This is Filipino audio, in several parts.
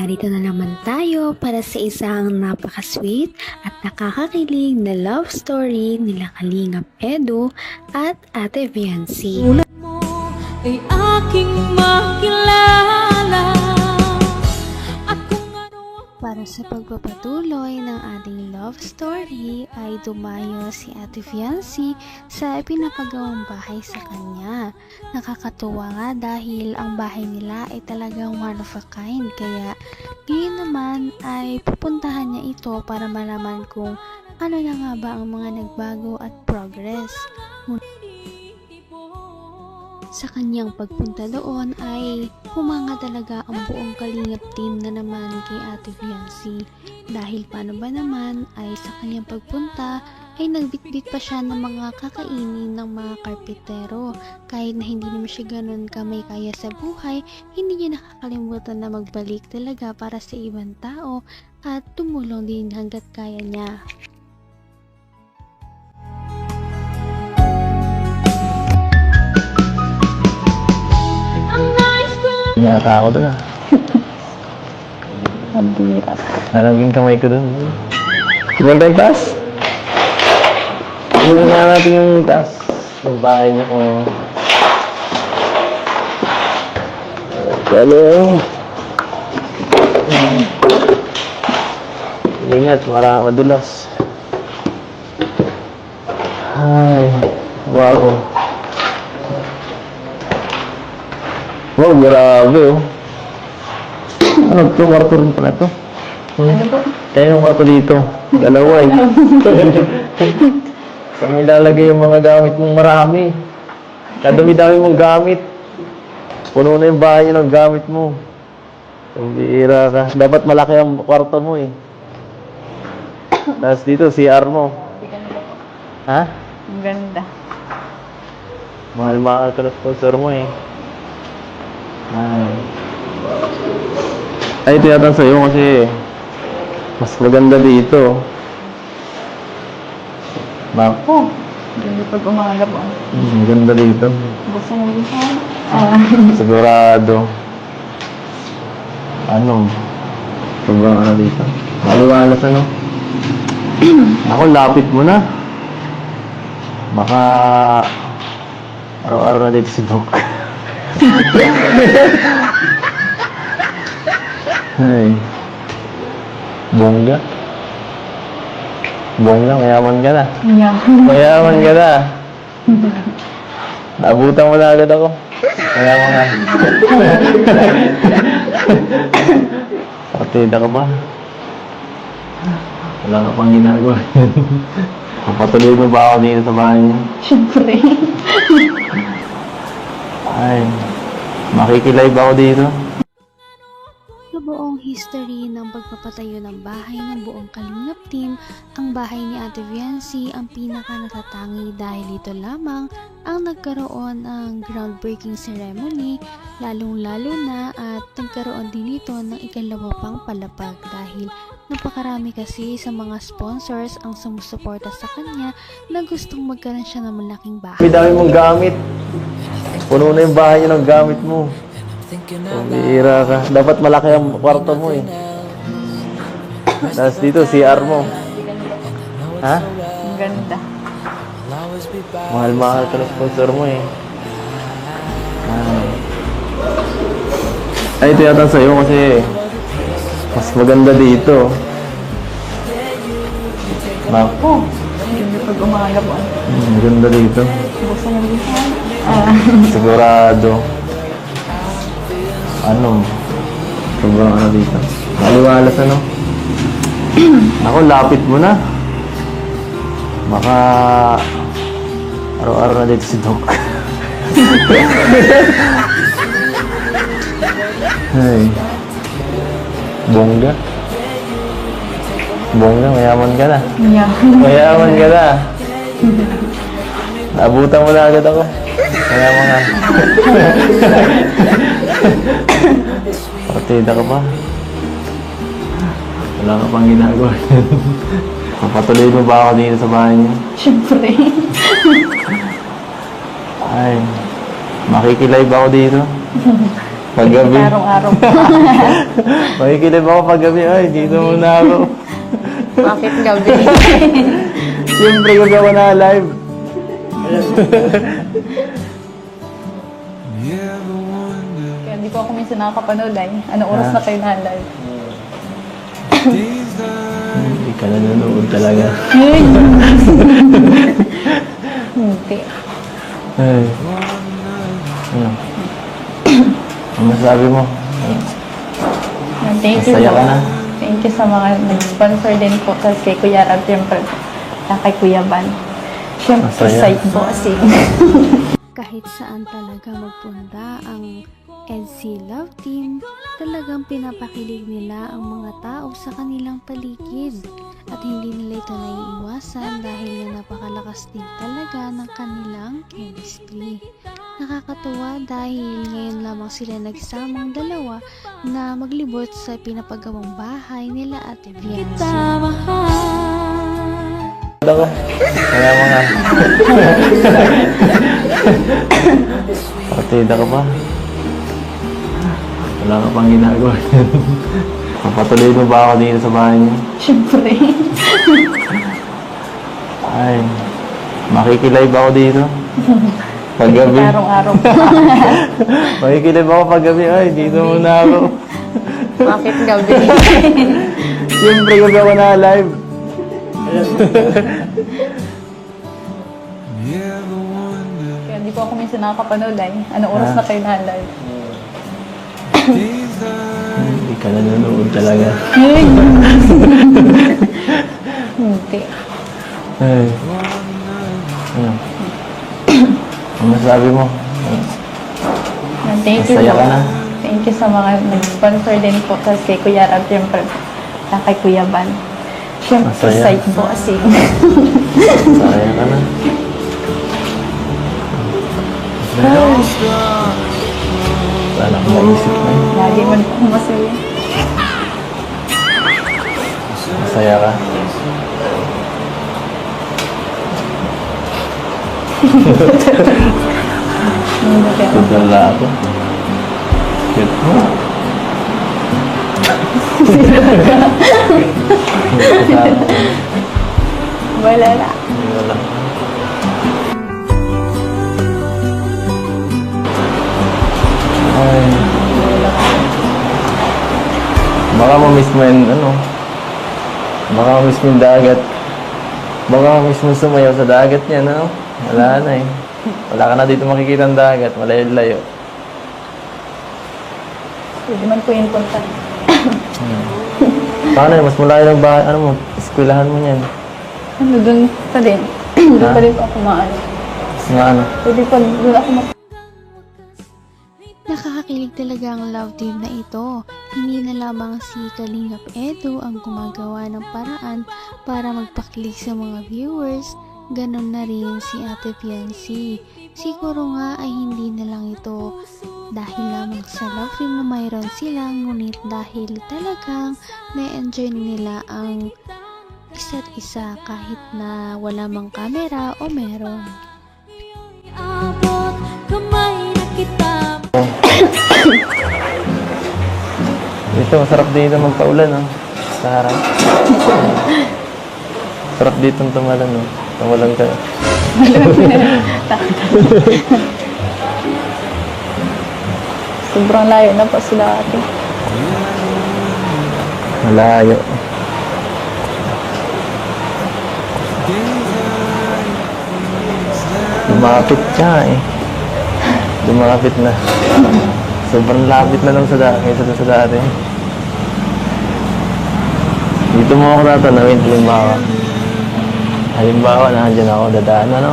Narito na naman tayo para sa isang napaka-sweet at nakakakilig na love story nila Kalingap Edu at Ate Viancy. Mo ay aking makilala at kung ano Para sa pagpapatuloy ng ating love story ay dumayo si Ate Viancy sa pinapagawang bahay sa kanya. Nakakatuwa nga dahil ang bahay nila ay talagang one of a kind, kaya ngayon naman ay pupuntahan niya ito para malaman kung ano na nga ba ang mga nagbago at progress. Sa kanyang pagpunta doon ay humanga talaga ang buong Kalingap team na naman kay Ate Viancy. Dahil paano ba naman ay sa kanyang pagpunta ay nagbitbit pa siya ng mga kakainin ng mga karpetero. Kahit na hindi naman siya ganun kamay kaya sa buhay, hindi niya nakakalimutan na magbalik talaga para sa ibang tao at tumulong din hanggat kaya niya. Niyata ako doon ah. Ang bira. Nalaging kamay ko doon. Tingnan tayo yung taas. Tingnan nga natin yung taas. Yung bahay niya kung... Hello. Ingat, madulas. Ay, wow. Wow, grabe oh. Ano to? Kwarto rin pala to. Ano po? Kaya yung kwarto dito. Dalawa eh. Saan ilalagay yung mga gamit mong marami? Kadami-dami mong gamit. Puno na yung bahay ng gamit mo. Ang bihira ka. Dapat malaki ang kwarto mo eh. Tapos dito, CR mo. Ha? Ang ganda. Mahal-mahal ka na sponsor mo eh. Ay, tiyatan sa'yo kasi mas maganda dito. Bako. Ganda pag umaga po. Maganda dito. Gusto mo dito? Sigurado. Ano? Sobrang ano dito. Maliwalas ano? Ako, lapit mo na. Baka araw-araw na dito si Doc. Ay. Bongga. Bongga, mayaman ka na. Yeah. Mayaman ka na. Nabutan mo na agad ako. Mayaman ka. Partida ka ba? Wala ka pang ginagawa. Papatuloy mo ba ako dito sa bahay niya? Siyempre. Ay, makikilive ako dito. Sa buong history ng pagpapatayo ng bahay ng buong Kalingap team, ang bahay ni Ate Viancy ang pinaka natatangi dahil ito lamang ang nagkaroon ng groundbreaking ceremony, lalong-lalo na at nagkaroon din ito ng ikalawa pang palapag dahil napakarami kasi sa mga sponsors ang sumusuporta sa kanya na gustong magkaroon siya ng malaking bahay. May dami mong gamit. Puno na yung bahay niya ng gamit mo. Ang bihira ka. Dapat malaki ang kwarto mo eh. Tapos dito, CR mo. Ha? Ang ganda. Mahal-mahal ka na sponsor mo eh. Ay, ito yata sa'yo kasi mas maganda dito. Bako. Ganda pag umaga po. Maganda dito. Gusto mo dito? Sigurado. Ano? Sobrang ano dito. Maliwalas ano? Ako, lapit mo na. Baka araw-araw na dito si Doc. Ay. Bongga. Bongga, mayaman ka na. Yeah. Mayaman ka na. Nabutan mo na agad ako. Mayaman ka. Partida ka ba? Wala ka pang ginagawa. Papatuloy mo ba ako dito sa bahay niya? Siyempre. Ay, makikilive ako dito. Paggabi. Araw-araw po. Makikilib ako paggabi. Ay, dito muna ako. Bakit gabi? Siyempre, gabi ako na live. Kaya hindi po ako minsan nakakapanood ay. Anong oras na kayo na-live? Hindi ka nanonood talaga. Hindi. Ay. Ano? Ano masabi mo? Thank you Masaya po. ka na? Thank you sa mga nag-sponsor din po. Tapos kay Kuya Rab, siyempre. Kay Kuya Van. Siyempre, Masaya. side bossing. Kahit saan talaga magpunta ang EDC Love Team, talagang pinapakilig nila ang mga tao sa kanilang paligid. At hindi nila ito naiiwasan dahil nga napakalakas din talaga ng kanilang chemistry. Nakakatuwa dahil ngayon lamang sila nagsamang dalawa na maglibot sa pinapagawang bahay nila Ate Viancy. Mahal. Ako. Kaya mga... Partida ka pa. Wala ka pang ginagawa. Papatuloy mo ba ako dito sa bahay niyo? Siyempre. Ay, makikilive ako dito. Paggabi. Araw-araw po. Makikilive ako paggabi. Ay, dito muna ako. Bakit gabi? Siyempre, gabi ako na live. Kaya hindi po ako minsan nakakapanood ay. Anong oras na kayo na-live? Hindi ka nanonood talaga. Hindi. Ay. Ano? Ano masabi mo? Thank you Masaya po. ka na? Thank you sa mga nag-sponsor din po. Tapos kay Kuya Rab, siyempre. Kay Kuya Van. Siyempre, Masaya. side bossing. Masaya ka na? Wala akong maisip na yun. Lagi man po akong masaya. Masaya ka? Hindi kaya. Tudala ako. Cute mo. Wala na. Wala. Ay. Baka ma-miss mo yung ano. Baka ma-miss mo yung dagat. Baka ma-miss mo sumayaw sa dagat niya, no? Wala na eh. Wala ka na dito makikita ang dagat. Malayo-layo. Hindi man po yung punta. Paano yun? Mas malayo ng bahay. Ano mo? Eskwelahan mo niyan. Ano, dun pa din. Doon pa rin po ako maano. Nga ano? Pwede pa doon ako Nakakakilig talaga ang love team na ito. Hindi na lamang si Kalingap Edu ang gumagawa ng paraan para magpakilig sa mga viewers, ganon na rin si Ate Viancy. Siguro nga ay hindi na lang ito dahil lamang sa love team na mayroon sila, ngunit dahil talagang na-enjoy nila ang isa't isa kahit na wala mang camera o meron. Abot kamay na kita. Dito, masarap dito magpaulan, no? Sa harap. Sarap dito ang tumalan, no? Tumalan ka. sobrang layo na po sila ate. Malayo. Lumapit siya, eh. Lumapit na. Sobrang lapit na lang sa dati, kaysa doon sa dati. Dito mo ako tatanawin, halimbawa. Halimbawa, nandiyan ako, dadaan, ano?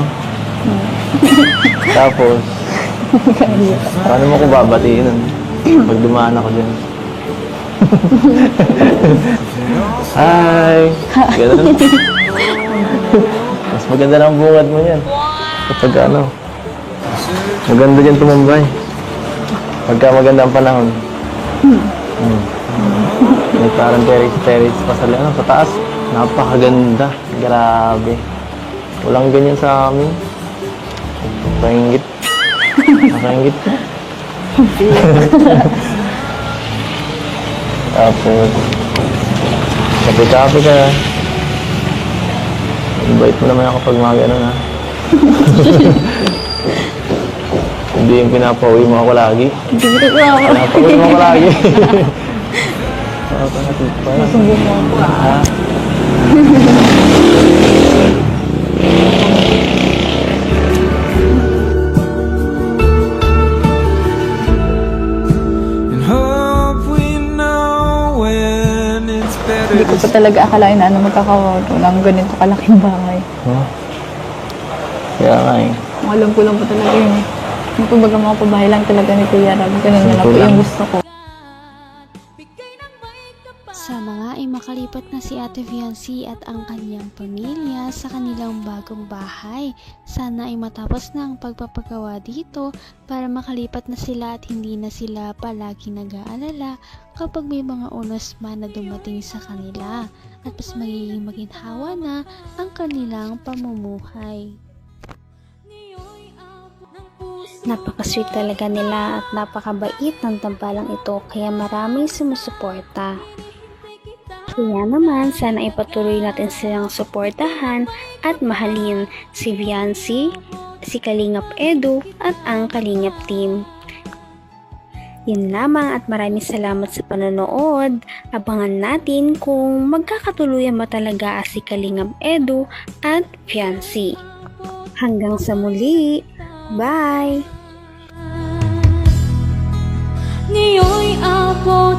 Tapos, paano mo ko babatiin nun? Pag dumaan ako dyan. Hi! Ganun. Mas maganda ng bungad mo yan. Kapag ano, maganda dyan tumambay. Pagka maganda ang panahon. May parang terrace pa sa, ano, sa taas. Napakaganda. Grabe. Walang ganyan sa amin. Nakaingit. Nakaingit. Tapos, kape-kape ka. Invite mo naman ako pag mga ganun, ha? Hindi yung pinapauwi mo ako lagi. Hindi ko ako. Pinapauwi mo ako lagi. Masumbong mo ako. Ha? And hope we know when it's better Hindi ko pa talaga akalain na magkakawato ng ganito kalaking bahay. Huh? Kaya nga eh. Ang alam ko lang po talaga yun. Yung kumbaga mga pabahay lang talaga ni Kuya Rab. Ganun na lang po Simple lang. yung gusto ko. Bigay ng may kapal. Sana nga ay makalipat na si Ate Fiancy at ang kanyang pamilya sa kanilang bagong bahay. Sana ay matapos na ang pagpapagawa dito para makalipat na sila at hindi na sila palagi nag-aalala kapag may mga unos man na dumating sa kanila at mas magiging maginhawa na ang kanilang pamumuhay. Ngayon'y abot ng puso. Napaka-sweet talaga nila at napakabait ng tambalang ito kaya maraming sumusuporta. Kaya naman, sana ipatuloy natin silang suportahan at mahalin si Fiancy, si Kalingap Edu at ang Kalingap team. Yun lamang at maraming salamat sa panonood. Abangan natin kung magkakatuluyan ba talaga si Kalingap Edu at Fiancy. Hanggang sa muli. Bye! Ngayon'y abot